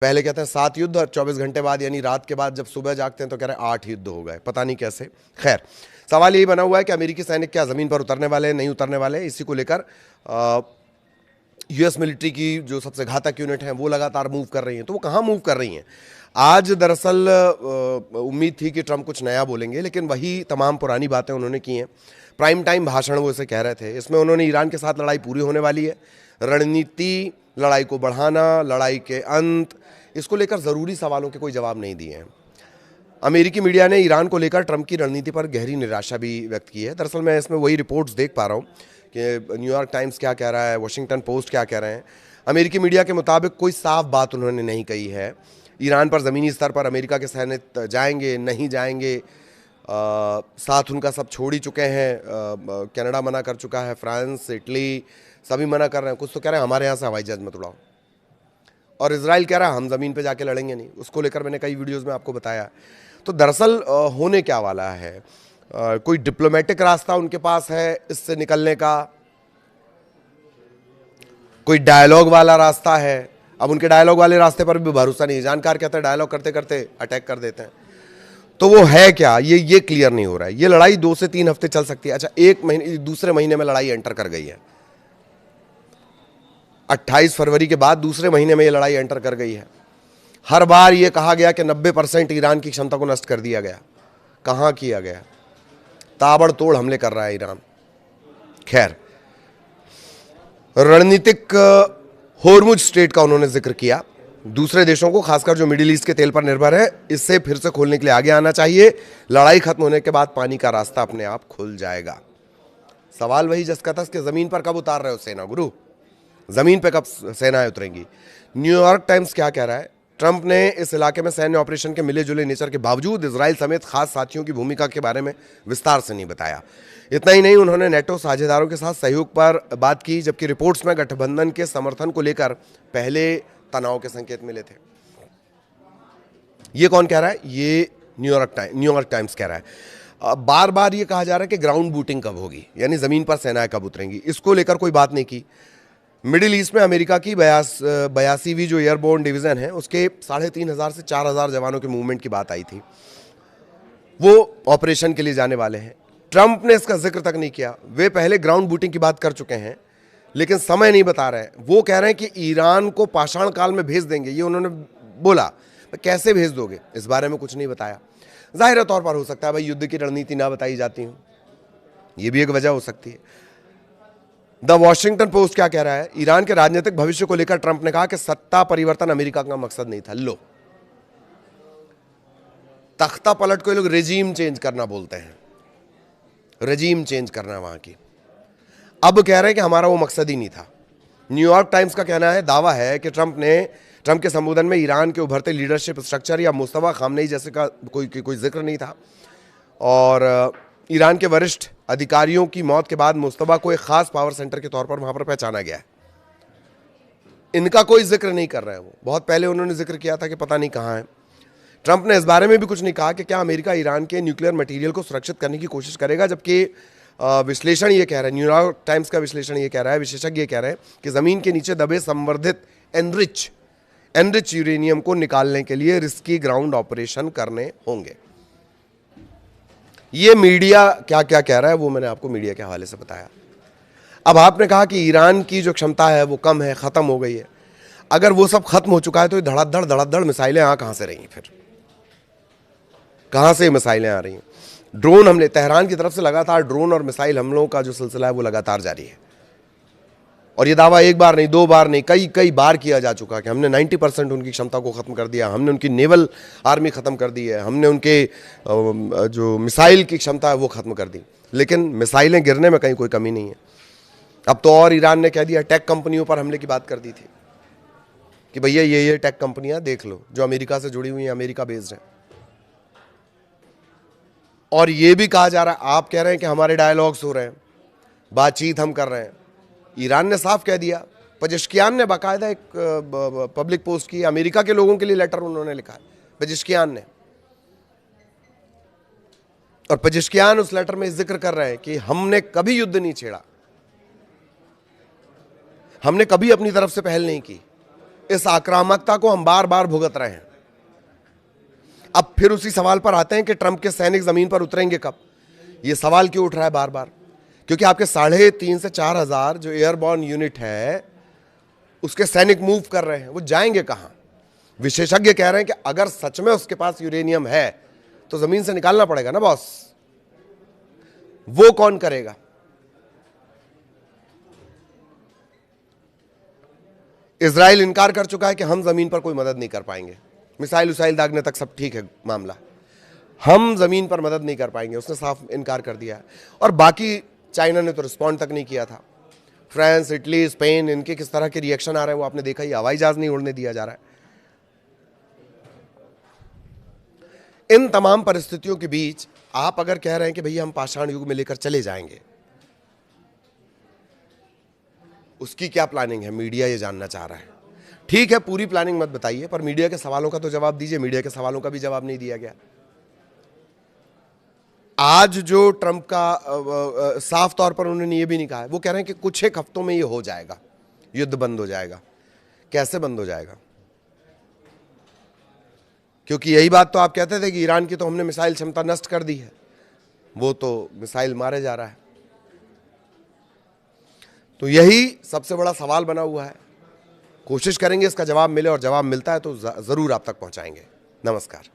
पहले कहते हैं 7 युद्ध और 24 घंटे बाद यानी रात के बाद जब सुबह जागते हैं तो कह रहे हैं 8 युद्ध हो गए, पता नहीं कैसे। खैर, सवाल यही बना हुआ है कि अमेरिकी सैनिक क्या जमीन पर उतरने वाले हैं, नहीं उतरने वाले। इसी को लेकर यूएस मिलिट्री की जो सबसे घातक यूनिट है वो लगातार मूव कर रही हैं। तो वो कहाँ मूव कर रही हैं? आज दरअसल उम्मीद थी कि ट्रंप कुछ नया बोलेंगे, लेकिन वही तमाम पुरानी बातें उन्होंने की हैं। प्राइम टाइम भाषण वो इसे कह रहे थे। इसमें उन्होंने ईरान के साथ लड़ाई पूरी होने वाली है, रणनीति, लड़ाई को बढ़ाना, लड़ाई के अंत, इसको लेकर ज़रूरी सवालों के कोई जवाब नहीं दिए हैं। अमेरिकी मीडिया ने ईरान को लेकर ट्रंप की रणनीति पर गहरी निराशा भी व्यक्त की है। दरअसल मैं इसमें वही रिपोर्ट्स देख पा रहा हूँ कि न्यूयॉर्क टाइम्स क्या कह रहा है, वॉशिंगटन पोस्ट क्या कह रहे हैं। अमेरिकी मीडिया के मुताबिक कोई साफ बात उन्होंने नहीं कही है। ईरान पर ज़मीनी स्तर पर अमेरिका के सैनिक जाएंगे, नहीं जाएंगे, साथ उनका सब छोड़ ही चुके हैं। कनाडा मना कर चुका है, फ्रांस, इटली सभी मना कर रहे हैं। कुछ तो कह रहे हैं हमारे यहाँ से हवाई जहाज मत उड़ाओ, और इजराइल कह रहा है हम ज़मीन पे जाके लड़ेंगे नहीं। उसको लेकर मैंने कई वीडियोस में आपको बताया। तो दरअसल होने क्या वाला है, कोई डिप्लोमेटिक रास्ता उनके पास है इससे निकलने का, कोई डायलॉग वाला रास्ता है। अब उनके डायलॉग वाले रास्ते पर भी भरोसा नहीं है। जानकार कहते हैं डायलॉग करते करते अटैक कर देते हैं, तो वो है क्या ये क्लियर नहीं हो रहा है। ये लड़ाई 2 से 3 हफ्ते चल सकती है। अच्छा, एक महीने, दूसरे महीने में लड़ाई एंटर कर गई है। 28 फरवरी के बाद दूसरे महीने में ये लड़ाई एंटर कर गई है। हर बार ये कहा गया कि 90% ईरान की क्षमता को नष्ट कर दिया गया। कहां किया गया? ताबड़तोड़ हमले कर रहा है ईरान। खैर, रणनीतिक होर्मुज स्ट्रेट का उन्होंने जिक्र किया। दूसरे देशों को, खासकर जो मिडिल ईस्ट के तेल पर निर्भर है, इससे फिर से खोलने के लिए आगे आना चाहिए। लड़ाई खत्म होने के बाद पानी का रास्ता अपने आप खुल जाएगा। सवाल वही जस का तस कि जमीन पर कब उतार रहे हो सेना गुरु, जमीन पर कब सेनाएं उतरेंगी। न्यूयॉर्क टाइम्स क्या कह रहा है? ट्रंप ने इस इलाके में सैन्य ऑपरेशन के मिले जुले नेचर के बावजूद इजराइल समेत खास साथियों की भूमिका के बारे में विस्तार से नहीं बताया। इतना ही नहीं, उन्होंने नेटो साझेदारों के साथ सहयोग पर बात की, जबकि रिपोर्ट्स में गठबंधन के समर्थन को लेकर पहले तनाव के संकेत मिले थे। ये कौन कह रहा है? ये न्यूयॉर्क टाइम्स कह रहा है। बार बार ये कहा जा रहा है कि ग्राउंड बूटिंग कब होगी, यानी जमीन पर सेनाएं कब उतरेंगी। इसको लेकर कोई बात नहीं की। मिडिल ईस्ट में अमेरिका की 82वीं जो एयरबोर्न डिवीज़न है, उसके 3500 से 4000 जवानों के मूवमेंट की बात आई थी। वो ऑपरेशन के लिए जाने वाले हैं। ट्रंप ने इसका जिक्र तक नहीं किया। वे पहले ग्राउंड बूटिंग की बात कर चुके हैं, लेकिन समय नहीं बता रहे हैं। वो कह रहे हैं कि ईरान को पाषाण काल में भेज देंगे, ये उन्होंने बोला। कैसे भेज दोगे, इस बारे में कुछ नहीं बताया। जाहिर तौर पर हो सकता है भाई युद्ध की रणनीति ना बताई जाती हो, ये भी एक वजह हो सकती है। द वॉशिंगटन पोस्ट क्या कह रहा है? ईरान के राजनीतिक भविष्य को लेकर ट्रंप ने कहा कि सत्ता परिवर्तन अमेरिका का मकसद नहीं था। लो, तख्ता पलट को लोग रेजीम चेंज करना बोलते हैं, रेजीम चेंज करना वहां की। अब कह रहे हैं कि हमारा वो मकसद ही नहीं था। न्यूयॉर्क टाइम्स का कहना है, दावा है कि ट्रंप के संबोधन में ईरान के उभरते लीडरशिप स्ट्रक्चर या मुस्तफा खामनेई जैसे का कोई जिक्र नहीं था, और ईरान के वरिष्ठ अधिकारियों की मौत के बाद मुस्तफा को एक खास पावर सेंटर के तौर पर वहां पर पहचाना गया है। इनका कोई जिक्र नहीं कर रहे हैं। वो बहुत पहले उन्होंने जिक्र किया था कि पता नहीं कहां है। ट्रंप ने इस बारे में भी कुछ नहीं कहा कि क्या अमेरिका ईरान के न्यूक्लियर मटेरियल को सुरक्षित करने की कोशिश करेगा, जबकि विश्लेषण ये कह रहा है, न्यूयॉर्क टाइम्स का विश्लेषण ये कह रहा है, विशेषज्ञ ये कह रहे हैं कि जमीन के नीचे दबे संवर्धित एनरिच यूरेनियम को निकालने के लिए रिस्की ग्राउंड ऑपरेशन करने होंगे। ये मीडिया क्या क्या कह रहा है वो मैंने आपको मीडिया के हवाले से बताया। अब आपने कहा कि ईरान की जो क्षमता है वो कम है, खत्म हो गई है। अगर वो सब खत्म हो चुका है तो ये धड़ाधड़ मिसाइलें कहां से रही हैं? फिर कहां से मिसाइलें आ रही हैं? ड्रोन हमले, तेहरान की तरफ से लगातार ड्रोन और मिसाइल हमलों का जो सिलसिला है वो लगातार जारी है। और ये दावा एक बार नहीं, 2 बार नहीं, कई बार किया जा चुका है कि हमने 90% उनकी क्षमता को ख़त्म कर दिया, हमने उनकी नेवल आर्मी ख़त्म कर दी है, हमने उनके जो मिसाइल की क्षमता है वो ख़त्म कर दी। लेकिन मिसाइलें गिरने में कहीं कोई कमी नहीं है। अब तो और ईरान ने कह दिया, टेक कंपनियों पर हमले की बात कर दी थी कि भैया ये टेक कंपनियां देख लो जो अमेरिका से जुड़ी हुई हैं, अमेरिका बेस्ड हैं। और ये भी कहा जा रहा है, आप कह रहे हैं कि हमारे डायलॉग्स हो रहे हैं, बातचीत हम कर रहे हैं। ईरान ने साफ कह दिया, पेजेश्कियान ने बाकायदा एक पब्लिक पोस्ट की, अमेरिका के लोगों के लिए लेटर उन्होंने लिखा है, पेजेश्कियान ने। और पेजेश्कियान उस लेटर में जिक्र कर रहे हैं कि हमने कभी युद्ध नहीं छेड़ा, हमने कभी अपनी तरफ से पहल नहीं की, इस आक्रामकता को हम बार बार भुगत रहे हैं। अब फिर उसी सवाल पर आते हैं कि ट्रंप के सैनिक जमीन पर उतरेंगे कब। यह सवाल क्यों उठ रहा है बार बार? क्योंकि आपके 3,500 से 4,000 जो एयरबॉर्न यूनिट है उसके सैनिक मूव कर रहे हैं, वो जाएंगे कहां? विशेषज्ञ कह रहे हैं कि अगर सच में उसके पास यूरेनियम है तो जमीन से निकालना पड़ेगा ना बॉस। वो कौन करेगा? इजराइल इनकार कर चुका है कि हम जमीन पर कोई मदद नहीं कर पाएंगे। मिसाइल उसाइल दागने तक सब ठीक है मामला, हम जमीन पर मदद नहीं कर पाएंगे, उसने साफ इनकार कर दिया है। और बाकी चाइना ने तो रिस्पॉन्ड तक नहीं किया था। फ्रांस, इटली, स्पेन, इनके किस तरह के रिएक्शन आ रहे हैं वो आपने देखा ही। हवाई जहाज नहीं उड़ने दिया जा रहा है। इन तमाम परिस्थितियों के बीच आप अगर कह रहे हैं कि भैया हम पाषाण युग में लेकर चले जाएंगे, उसकी क्या प्लानिंग है? मीडिया ये जानना चाह रहा है। ठीक है, पूरी प्लानिंग मत बताइए, पर मीडिया के सवालों का तो जवाब दीजिए। मीडिया के सवालों का भी जवाब नहीं दिया गया। आज जो ट्रंप का साफ तौर पर उन्होंने ये भी नहीं कहा है, वो कह रहे हैं कि कुछ एक हफ्तों में ये हो जाएगा, युद्ध बंद हो जाएगा। कैसे बंद हो जाएगा? क्योंकि यही बात तो आप कहते थे कि ईरान की तो हमने मिसाइल क्षमता नष्ट कर दी है, वो तो मिसाइल मारे जा रहा है। तो यही सबसे बड़ा सवाल बना हुआ है। कोशिश करेंगे इसका जवाब मिले, और जवाब मिलता है तो जरूर आप तक पहुंचाएंगे। नमस्कार।